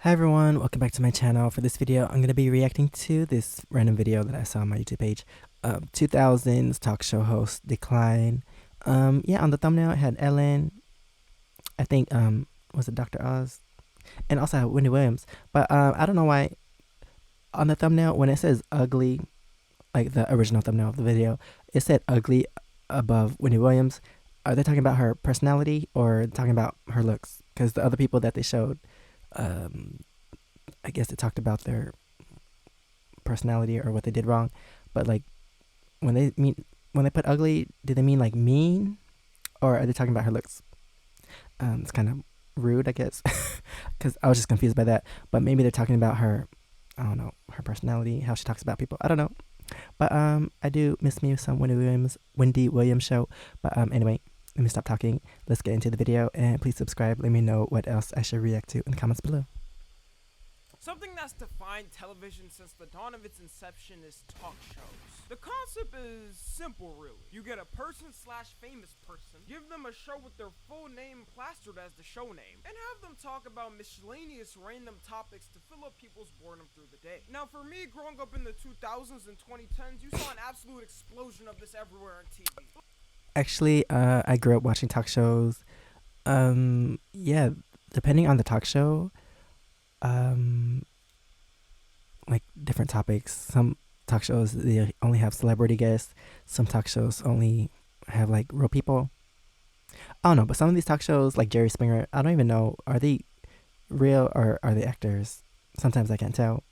Hi everyone, welcome back to my channel. For this video, I'm going to be reacting to this random video that I saw on my YouTube page. 2000s talk show host decline. Yeah, on the thumbnail it had Ellen, I think, was it Dr. Oz? And also had Wendy Williams. But I don't know why on the thumbnail, when it says ugly, like the original thumbnail of the video, it said ugly above Wendy Williams. Are they talking about her personality or talking about her looks? Because the other people that they showed, I guess it talked about their personality or what they did wrong, but like when they put ugly, do they mean like mean, or are they talking about her looks? It's kind of rude, I guess, because I was just confused by that. But maybe they're talking about her, I don't know, her personality, how she talks about people. I don't know, but I do miss me some Wendy Williams show. But anyway, let me stop talking. Let's get into the video, and please subscribe. Let me know what else I should react to in the comments below. Something that's defined television since the dawn of its inception is talk shows. The concept is simple, really. You get a person/famous person, give them a show with their full name plastered as the show name, and have them talk about miscellaneous random topics to fill up people's boredom through the day. Now, for me, growing up in the 2000s and 2010s, you saw an absolute explosion of this everywhere on TV. Actually, I grew up watching talk shows. Yeah, depending on the talk show, like different topics. Some talk shows they only have celebrity guests. Some talk shows only have like real people. I don't know, but some of these talk shows, like Jerry Springer, I don't even know, are they real or are they actors? Sometimes I can't tell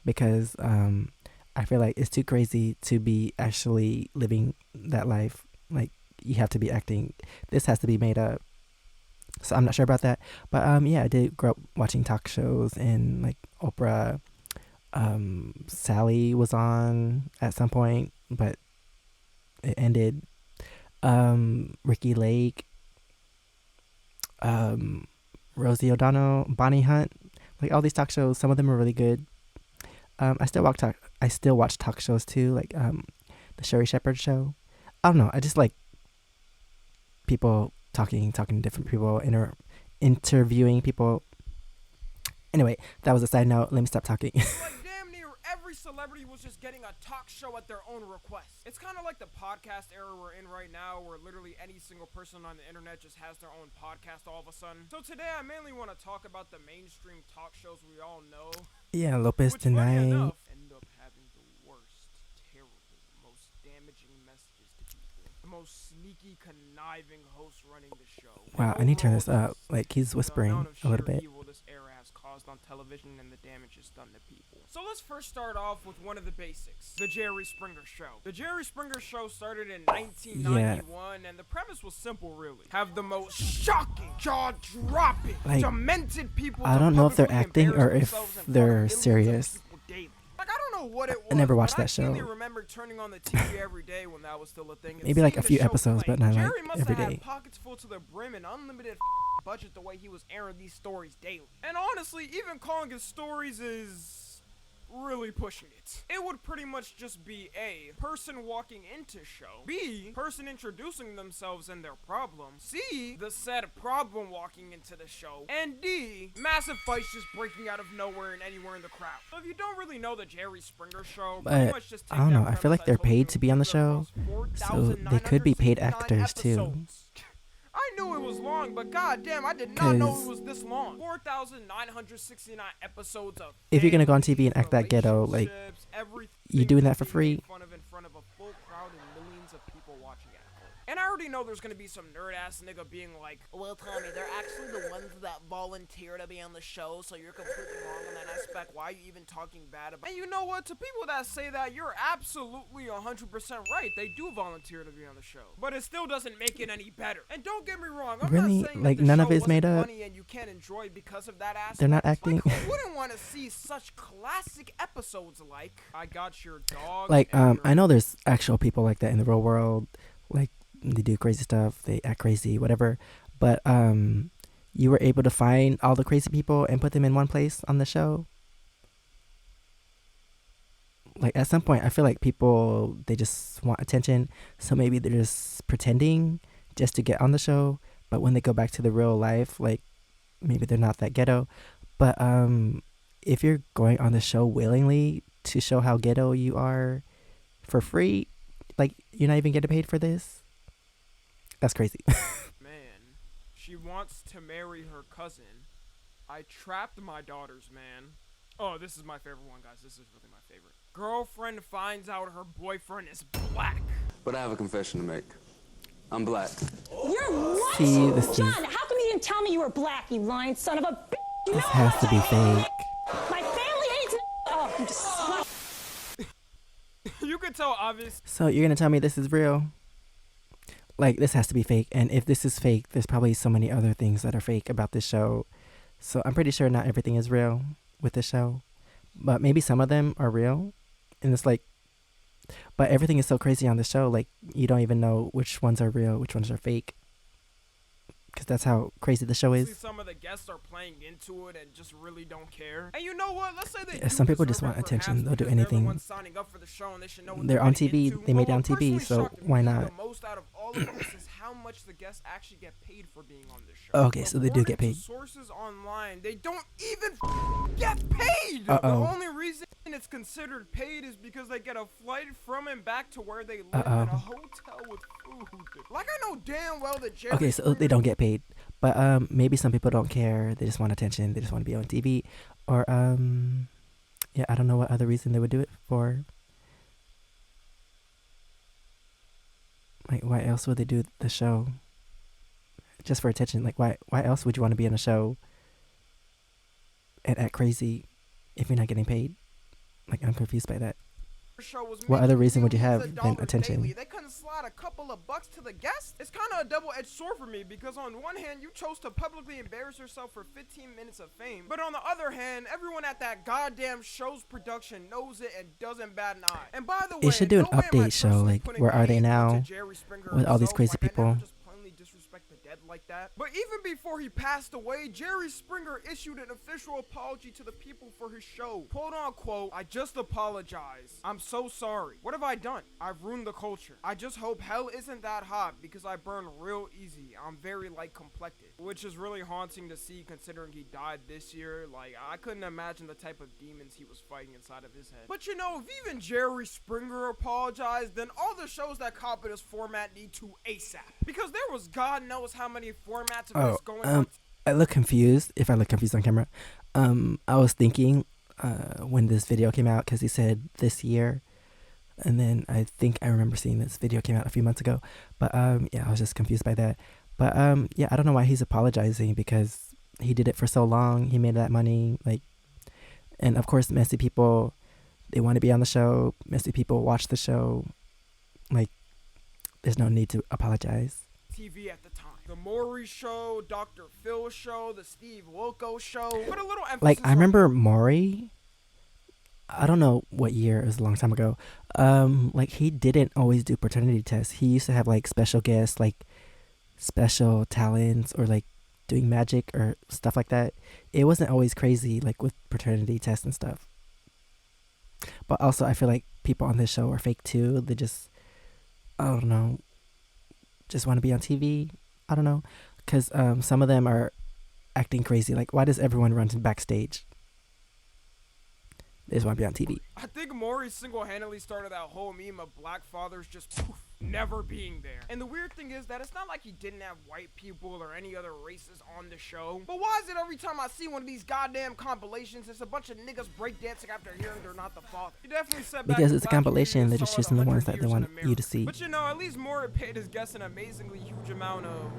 because I feel like it's too crazy to be actually living that life. Like you have to be acting. This has to be made up. So I'm not sure about that. But yeah, I did grow up watching talk shows, and like Oprah, Sally was on at some point, but it ended. Ricky Lake, Rosie O'Donnell, Bonnie Hunt, like all these talk shows, some of them are really good. I still watch talk shows too, like the Sherry Shepherd show. I don't know, I just like people talking to different people, interviewing people. Anyway, that was a side note. Let me stop talking. Like damn near every celebrity was just getting a talk show at their own request. It's kind of like the podcast era we're in right now, where literally any single person on the internet just has their own podcast all of a sudden. So today I mainly want to talk about the mainstream talk shows we all know. Yeah, Lopez which, funny tonight. enough, end up having the worst, terrible, most damaging messages to people. The most sneaky, conniving host running the show. Wow, I need to turn this up. Like he's whispering a little bit. Evil this era has caused on television and the damage it's done to people. So let's first start off with one of the basics, the Jerry Springer Show. The Jerry Springer Show started in 1991, and the premise was simple, really. Have the most shocking, jaw-dropping, like, demented people. I don't know if they're acting or if they're serious. Like, I don't know what it was. I never watched that show. I remember turning on the TV every day when that was still a thing. Maybe like a few episodes, but not like every day. Jerry must have had pockets full to the brim and unlimited budget the way he was airing these stories daily. And honestly, even calling it stories is really pushing it. It would pretty much just be A, person walking into show, B, person introducing themselves and their problem, C, the said problem walking into the show, and D, massive fights just breaking out of nowhere and anywhere in the crowd. So if you don't really know the Jerry Springer Show, pretty much just take I don't know, that I feel like they're paid to be on the show, so they could be paid actors too. I knew it was long, but goddamn, I did not know it was this long. 4,969 episodes of. If you're gonna go on TV and act that ghetto, like you doing that for free? In front of a full crowd and millions of people watching at home. And I already know there's gonna be some nerd ass nigga being like, "Well, Tommy, they're actually the ones that volunteer to be on the show, so you're completely wrong in that aspect. Why are you even talking bad about?" And you know what? To people that say that, you're absolutely 100% right. They do volunteer to be on the show, but it still doesn't make it any better. And don't get me wrong, I'm really not saying like that the none show of it's made wasn't up. funny and you can't enjoy because of that aspect. They're not acting. Like, who wouldn't want to see such classic episodes like I Got Your Dog? Like I know there's actual people like that in the real world, like they do crazy stuff, they act crazy, whatever, but you were able to find all the crazy people and put them in one place on the show. Like at some point I feel like people, they just want attention, so maybe they're just pretending just to get on the show, but when they go back to the real life, like maybe they're not that ghetto. But if you're going on the show willingly to show how ghetto you are for free, like you're not even getting paid for this. That's crazy. Man, she wants to marry her cousin. I trapped my daughters, man. Oh, this is my favorite one, guys. This is really my favorite. Girlfriend finds out her boyfriend is black. But I have a confession to make. I'm black. You're what? See, this John, is, how come you didn't tell me you were black, you lying son of a bitch? You this know has I'm to be black. fake. My family hates it. Oh, you just You could tell, obvious. So you're gonna tell me this is real? Like this has to be fake. And if this is fake, there's probably so many other things that are fake about this show. So I'm pretty sure not everything is real with this show, but maybe some of them are real. And it's like, but everything is so crazy on the show. Like you don't even know which ones are real, which ones are fake. Because that's how crazy the show See, is. some of the guests are playing into it and just really don't care. And you know what? Let's say they Yeah, some people just want attention. They'll do anything. They're on TV. They made it on TV, so why not? The most out of all of this is how much the guests actually get paid for being on this show. Okay, so they do get According paid. to sources online, they don't even get paid. Uh-oh. The only reason it's considered paid is because they get a flight from and back to where they live in Uh-oh. a hotel with food. Like I know damn well that Jerry Okay, so they don't get paid. But maybe some people don't care. They just want attention. They just want to be on TV. Or yeah, I don't know what other reason they would do it for. Like, why else would they do the show? Just for attention. Like, why else would you want to be on a show and act crazy if you're not getting paid? Like, I'm confused by that. What other reason would you have than attention? Daily. They couldn't slide a couple of bucks to the guests. It's kind of a double-edged sword for me because on one hand, you chose to publicly embarrass yourself for 15 minutes of fame. But on the other hand, everyone at that goddamn show's production knows it and doesn't bat an eye. And by the way, It should do an no way am I update show, personally like, putting where are they hate now into Jerry Springer with all these himself. crazy Like, I people. never just plainly disrespect the dead like that. But even before he passed away, Jerry Springer issued an official apology to the people for his show. Quote unquote, I just apologize. I'm so sorry. What have I done? I've ruined the culture. I just hope hell isn't that hot because I burn real easy. I'm very light complected. Which is really haunting to see considering he died this year. Like, I couldn't imagine the type of demons he was fighting inside of his head. But you know, if even Jerry Springer apologized, then all the shows that copy this format need to ASAP. Because there was God knows how many formats of this going on. I look confused. If I look confused on camera, I was thinking when this video came out, because he said this year, and then I think I remember seeing this video came out a few months ago. But yeah, I was just confused by that. But yeah, I don't know why he's apologizing, because he did it for so long. He made that money, like, and of course, messy people, they want to be on the show. Messy people watch the show. Like, there's no need to apologize. TV at the time. The Maury Show, Dr. Phil Show, the Steve Wilkos Show. Put a little emphasis Like, I on remember Maury. I don't know what year. It was a long time ago. Like, he didn't always do paternity tests. He used to have, like, special guests, like, special talents, or, like, doing magic or stuff like that. It wasn't always crazy, like, with paternity tests and stuff. But also, I feel like people on this show are fake, too. They just, I don't know, just want to be on TV. I don't know. Because some of them are acting crazy. Like, why does everyone run to backstage? They just want to be on TV. I think Maury single-handedly started that whole meme of black fathers just poof, never being there. And the weird thing is that it's not like he didn't have white people or any other races on the show. But why is it every time I see one of these goddamn compilations, it's a bunch of niggas breakdancing after hearing they're not the father? He definitely said back Because to it's a black compilation. community They're just solid choosing the ones 100 that they years in want you America. to see. But you know, at least Maury paid his guests an amazingly huge amount of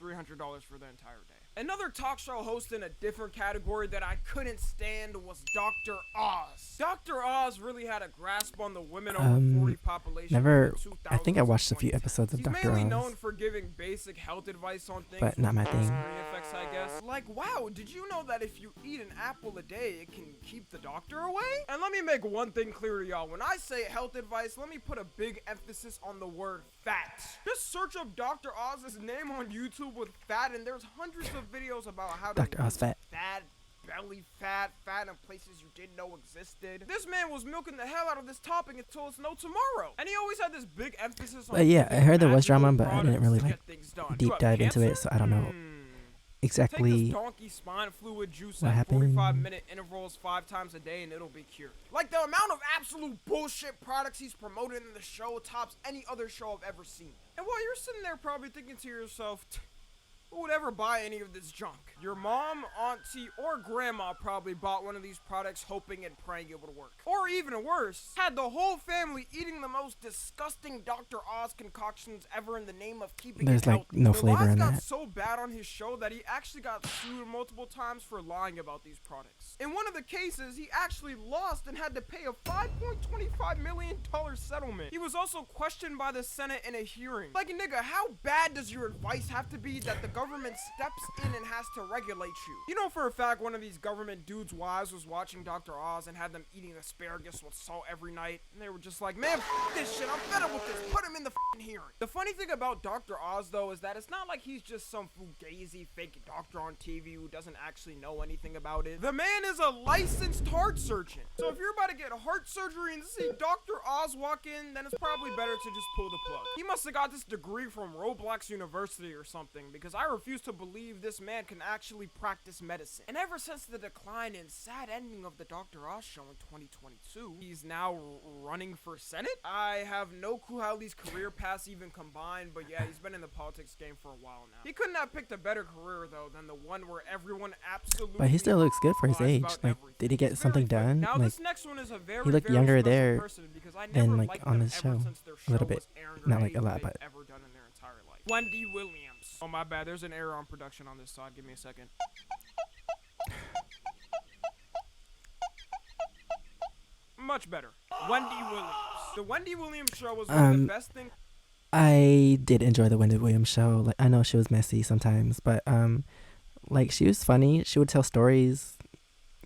$300 for the entire day. Another talk show host in a different category that I couldn't stand was Dr. Oz. Dr. Oz really had a grasp on the women over 40 population. Never. in the I think I watched a few 2010s. episodes of He's Dr. mainly Oz. known for giving basic health advice on things, But not my with thing. screen effects, I guess. Like, wow, did you know that if you eat an apple a day, it can keep the doctor away? And let me make one thing clear to y'all. When I say health advice, let me put a big emphasis on the word fat. Just search up Dr. Oz's name on YouTube with fat, and there's hundreds of videos about how to Dr. Oz lose fat. fat, belly fat, fat in places you didn't know existed. This man was milking the hell out of this topic until it's no tomorrow. And he always had this big emphasis on But yeah, I heard there was magical drama, but I didn't products really, to like, get things done. deep You have dive into it, cancer? so I don't know. Take this exactly donkey spine fluid juice what at happened. 45-minute intervals 5 times a day and it'll be cured. Like, the amount of absolute bullshit products he's promoted in the show tops any other show I've ever seen. And while you're sitting there probably thinking to yourself, who would ever buy any of this junk? Your mom, auntie, or grandma probably bought one of these products hoping and praying it would work. Or even worse, had the whole family eating the most disgusting Dr. Oz concoctions ever in the name of keeping There's it like healthy. no The flavor lies in got that. so bad on his show that he actually got sued multiple times for lying about these products. In one of the cases, he actually lost and had to pay a $5.25 million settlement. He was also questioned by the Senate in a hearing. Like, nigga, how bad does your advice have to be that the government steps in and has to regulate you? You know for a fact one of these government dudes' wives was watching Dr. Oz and had them eating asparagus with salt every night, and they were just like, man, f this shit, I'm fed up with this, put him in the f***ing hearing. The funny thing about Dr. Oz, though, is that it's not like he's just some fugazi fake doctor on TV who doesn't actually know anything about it. The man is a licensed heart surgeon. So if you're about to get heart surgery and see Dr. Oz walk in, then it's probably better to just pull the plug. He must have got this degree from Roblox University or something, because I refuse to believe this man can actually practice medicine. And ever since the decline and sad ending of the Dr. Oz show in 2022, he's now running for Senate? I have no clue how these career paths even combine, but yeah, he's been in the politics game for a while now. He couldn't have picked a better career, though, than the one where everyone absolutely But he still looks good for his lies age. about Like, everything. did he get It's something very funny. done? Now, Like, this next one is a very, he looked very younger special there person because I than, never like, liked on them this ever show. since their A little show bit. was airing or Not, like, a lot, anything but- they've ever done in their entire life. Wendy Williams. Oh, my bad. There's an error on production on this side. Give me a second. Much better. Wendy Williams. The Wendy Williams show was one of the best things. I did enjoy the Wendy Williams show. Like, I know she was messy sometimes, but like, she was funny. She would tell stories,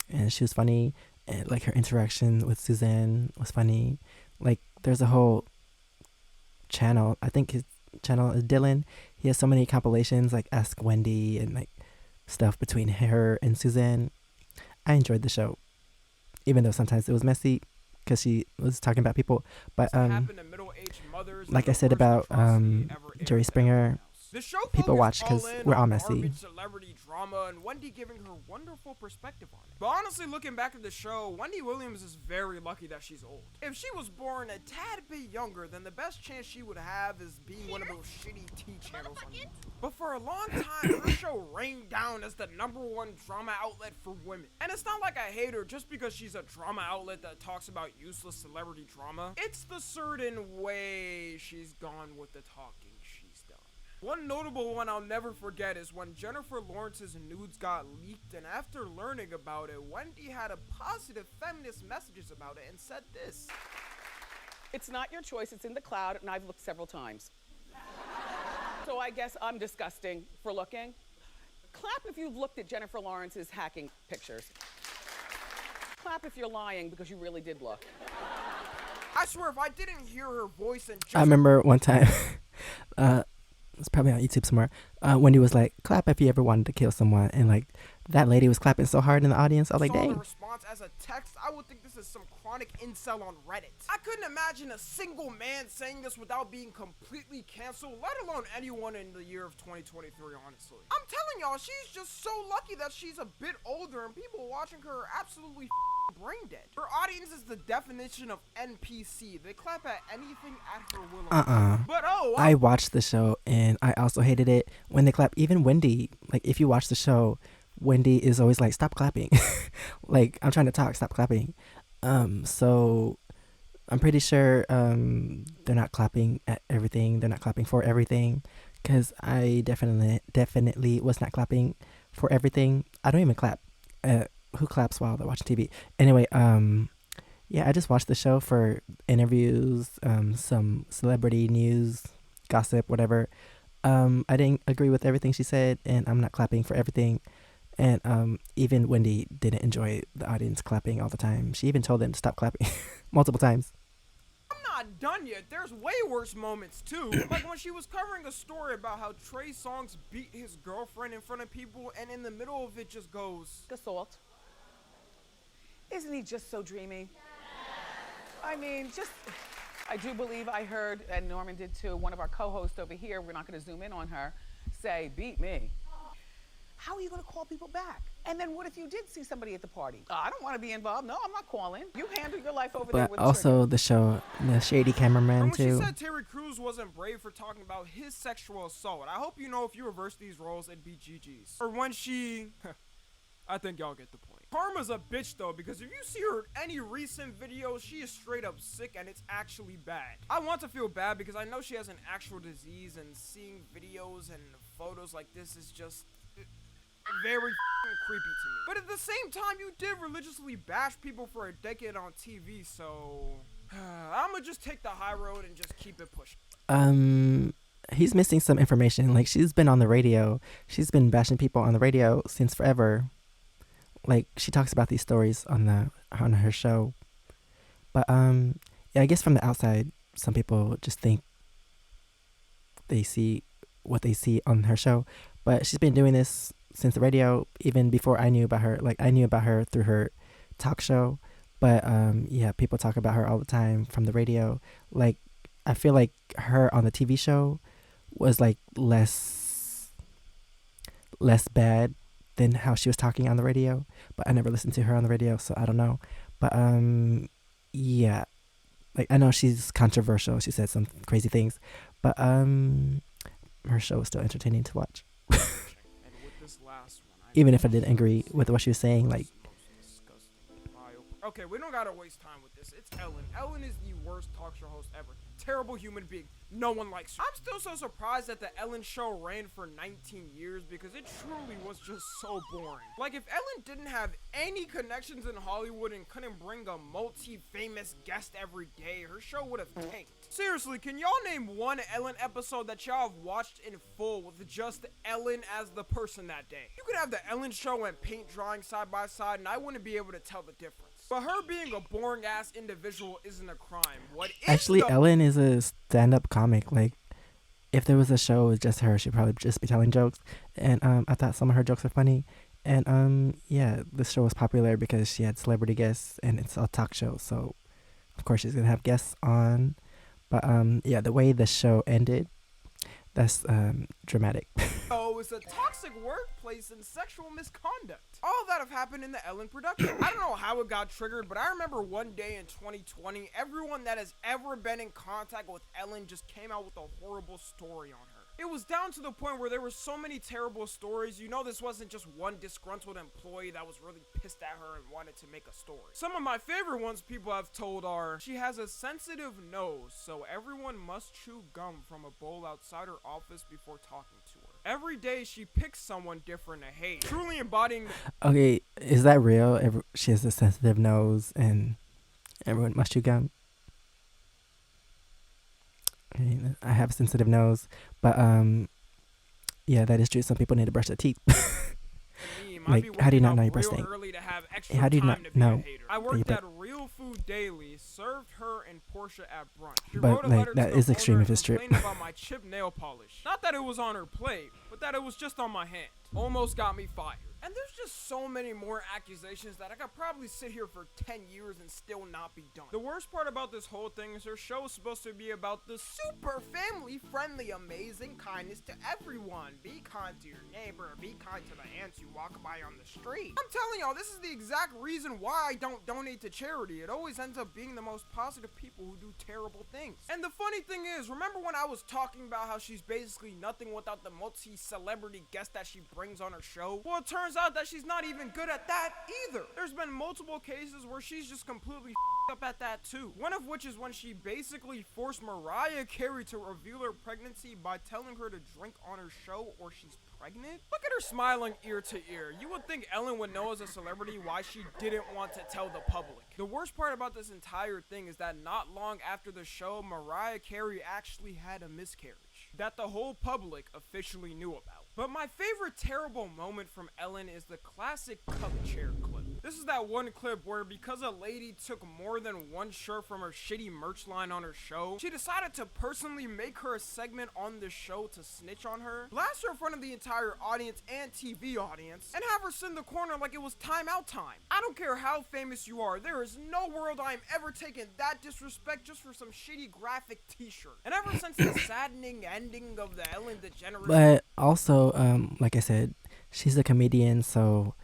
and she was funny. And like, her interaction with Suzanne was funny. Like, there's a whole channel. I think his channel is Dylan. He has so many compilations, like Ask Wendy and like stuff between her and Suzanne. I enjoyed the show, even though sometimes it was messy because she was talking about people. But Happened to middle-aged mothers like and I the said worst about atrocity ever aired Jerry in Springer, everyone else. The show people focused watch 'cause all in we're on all messy. garbage celebrity drama and Wendy giving her wonderful perspective on it. But honestly, looking back at the show, Wendy Williams is very lucky that she's old. If she was born a tad bit younger, then the best chance she would have is being one of those shitty T channels on YouTube. But for a long time, her show reigned down as the #1 drama outlet for women. And it's not like I hate her just because she's a drama outlet that talks about useless celebrity drama. It's the certain way she's gone with the talking she's done. One notable one I'll never forget is when Jennifer Lawrence's nudes got leaked, and after learning about it, Wendy had a positive feminist messages about it and said this. It's not your choice, it's in the cloud, and I've looked several times. So I guess I'm disgusting for looking. Clap if you've looked at Jennifer Lawrence's hacking pictures. Clap if you're lying because you really did look. I swear, if I didn't hear her voice and just I remember one time, it's probably on YouTube somewhere. Wendy was like, "Clap if you ever wanted to kill someone," and like that lady was clapping so hard in the audience. I was like, saw the "Dang!" response as a text, I would think this is some chronic incel on Reddit. I couldn't imagine a single man saying this without being completely canceled, let alone anyone in the year of 2023, honestly. I'm telling y'all, she's just so lucky that she's a bit older and people watching her are absolutely brain dead. Her audience is the definition of NPC. They clap at anything at her will. But I watched the show and I also hated it when they clap. Even Wendy, like if you watch the show, Wendy is always like, "Stop clapping." Like, I'm trying to talk, stop clapping. So I'm pretty sure they're not clapping at everything. They're not clapping for everything, because I definitely was not clapping for everything. I don't even clap. Who claps while they're watching TV? Anyway, yeah, I just watched the show for interviews, some celebrity news, gossip, whatever. I didn't agree with everything she said, and I'm not clapping for everything. And even Wendy didn't enjoy the audience clapping all the time. She even told them to stop clapping multiple times. I'm not done yet. There's way worse moments too. Like when she was covering a story about how Trey Songz beat his girlfriend in front of people, and in the middle of it just goes, Assault. Isn't he just so dreamy? I mean, I do believe I heard, and Norman did too, one of our co-hosts over here, we're not going to zoom in on her, say, "Beat me." how are you going to call people back? And then what if you did see somebody at the party? I don't want to be involved. No, I'm not calling. You handle your life over there But with also the show, the shady cameraman And when too. she said Terry Crews wasn't brave for talking about his sexual assault, I hope you know if you reverse these roles, it'd be Gigi's. Or when she... I think y'all get the point. Karma's a bitch though, because if you see her in any recent videos, she is straight up sick and it's actually bad. I want to feel bad because I know she has an actual disease, and seeing videos and photos like this is just very creepy to me. But at the same time, you did religiously bash people for a decade on TV, so I'ma just take the high road and just keep it pushing. He's missing some information. Like, she's been on the radio. She's been bashing people on the radio since forever. Like, she talks about these stories on her show. But yeah, I guess from the outside, some people just think they see what they see on her show. But she's been doing this since the radio, even before I knew about her. Like, I knew about her through her talk show. But yeah, people talk about her all the time from the radio. Like, I feel like her on the TV show was like less bad than how she was talking on the radio. But I never listened to her on the radio, so I don't know. But yeah, like, I know she's controversial. She said some crazy things, but her show was still entertaining to watch. And with this last one, Even if I didn't agree with what she was saying, like, okay, we don't gotta waste time with this. It's Ellen. Ellen is the worst talk show host ever. Terrible human being. No one likes her. I'm still so surprised that the Ellen show ran for 19 years because it truly was just so boring. Like, if Ellen didn't have any connections in Hollywood and couldn't bring a multi-famous guest every day, her show would have tanked. Seriously, can y'all name one Ellen episode that y'all have watched in full with just Ellen as the person that day? You could have the Ellen show and paint drawing side by side and I wouldn't be able to tell the difference. But her being a boring ass individual isn't a crime. What is actually, Ellen is a stand-up comic. Like, if there was a show with just her, she'd probably just be telling jokes. And I thought some of her jokes are funny. And yeah, this show was popular because she had celebrity guests, and it's a talk show, so of course she's gonna have guests on. But yeah, the way the show ended, that's dramatic. Oh, it's a toxic workplace and sexual misconduct. All that have happened in the Ellen production. I don't know how it got triggered, but I remember one day in 2020, everyone that has ever been in contact with Ellen just came out with a horrible story on her. It was down to the point where there were so many terrible stories. You know, this wasn't just one disgruntled employee that was really pissed at her and wanted to make a story. Some of my favorite ones people have told are, she has a sensitive nose, so everyone must chew gum from a bowl outside her office before talking to her. Every day she picks someone different to hate, truly embodying the Okay, is that real? She has a sensitive nose and everyone must chew gum? I mean, I have a sensitive nose, but yeah, that is true. Some people need to brush their teeth. Like, how do you not know you brush teeth? How do you not know? I worked at Real Food Daily, served her and Portia at brunch. She But, wrote a like, letter that to is the extreme owner if it's true. complaining about my chipped nail polish. Not that it was on her plate, but that it was just on my hand. Almost got me fired. And there's just so many more accusations that I could probably sit here for 10 years and still not be done. The worst part about this whole thing is her show is supposed to be about the super family friendly, amazing kindness to everyone. Be kind to your neighbor, be kind to the ants you walk by on the street. I'm telling y'all, this is the exact reason why I don't donate to charity. It always ends up being the most positive people who do terrible things. And the funny thing is, remember when I was talking about how she's basically nothing without the multi-celebrity guest that she brings on her show? Well, it turns out that she's not even good at that either. There's been multiple cases where she's just completely up at that too. One of which is when she basically forced Mariah Carey to reveal her pregnancy by telling her to drink on her show or she's pregnant. Look at her smiling ear to ear. You would think Ellen would know as a celebrity why she didn't want to tell the public. The worst part about this entire thing is that not long after the show, Mariah Carey actually had a miscarriage that the whole public officially knew about. But my favorite terrible moment from Ellen is the classic cup chair clip. This is that one clip where because a lady took more than one shirt from her shitty merch line on her show, she decided to personally make her a segment on the show to snitch on her, blast her in front of the entire audience and TV audience, and have her sit in the corner like it was timeout time. I don't care how famous you are, there is no world I am ever taking that disrespect just for some shitty graphic t-shirt. And ever since the saddening ending of the Ellen DeGeneres... But also, like I said, she's a comedian, so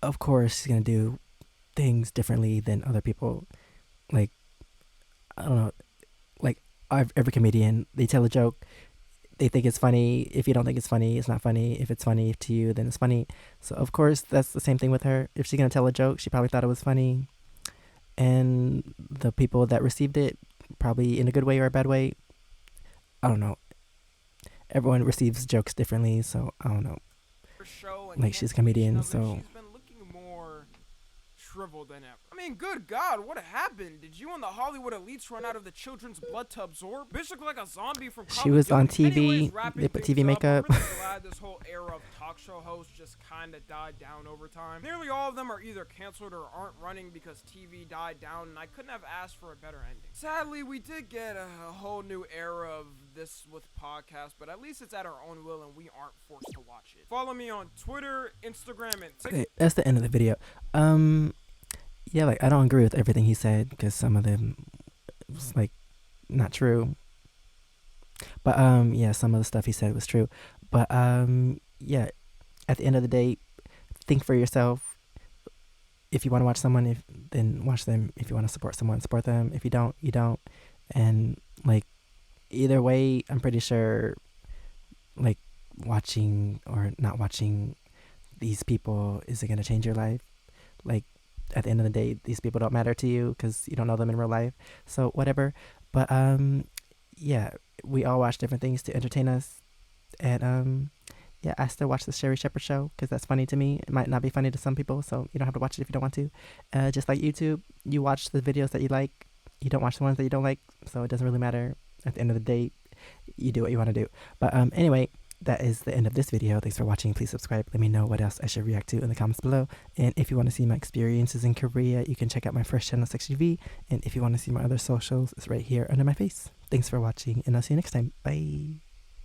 of course she's gonna do things differently than other people. Like, I don't know, like every comedian, they tell a joke, they think it's funny. If you don't think it's funny, it's not funny. If it's funny to you, then it's funny. So of course that's the same thing with her. If she's gonna tell a joke, she probably thought it was funny, and the people that received it, probably in a good way or a bad way, I don't know. Everyone receives jokes differently, so I don't know. Show and Like, she's a cancellation comedian, of it, so she's been looking more shriveled than ever. I mean, good God, what happened? Did you and the Hollywood elites run out of the children's blood to absorb? Bitch looked like a zombie from Call she of was on Duty. TV. Anyways, wrapping They put things TV up, makeup. I'm really glad this whole era of talk show hosts just kind of died down over time. Nearly all of them are either canceled or aren't running because TV died down, and I couldn't have asked for a better ending. Sadly, we did get a whole new era of this with podcasts, but at least it's at our own will and we aren't forced to watch it. Follow me on Twitter, Instagram, and TikTok. Okay, that's the end of the video. Yeah, like, I don't agree with everything he said because some of them was like not true. But yeah, some of the stuff he said was true. But yeah, at the end of the day, think for yourself. If you want to watch someone, then watch them. If you want to support someone, support them. If you don't, you don't. And like, either way, I'm pretty sure, like, watching or not watching these people isn't gonna change your life. Like, at the end of the day, these people don't matter to you because you don't know them in real life. So whatever. But yeah, we all watch different things to entertain us. And yeah, I still watch the Sherry Shepherd show because that's funny to me. It might not be funny to some people, so you don't have to watch it if you don't want to. Just like YouTube, you watch the videos that you like. You don't watch the ones that you don't like, so it doesn't really matter. At the end of the day, you do what you want to do. But anyway, that is the end of this video. Thanks for watching. Please subscribe. Let me know what else I should react to in the comments below. And if you want to see my experiences in Korea, you can check out my first channel, SEKSHI. And if you want to see my other socials, it's right here under my face. Thanks for watching, and I'll see you next time. Bye.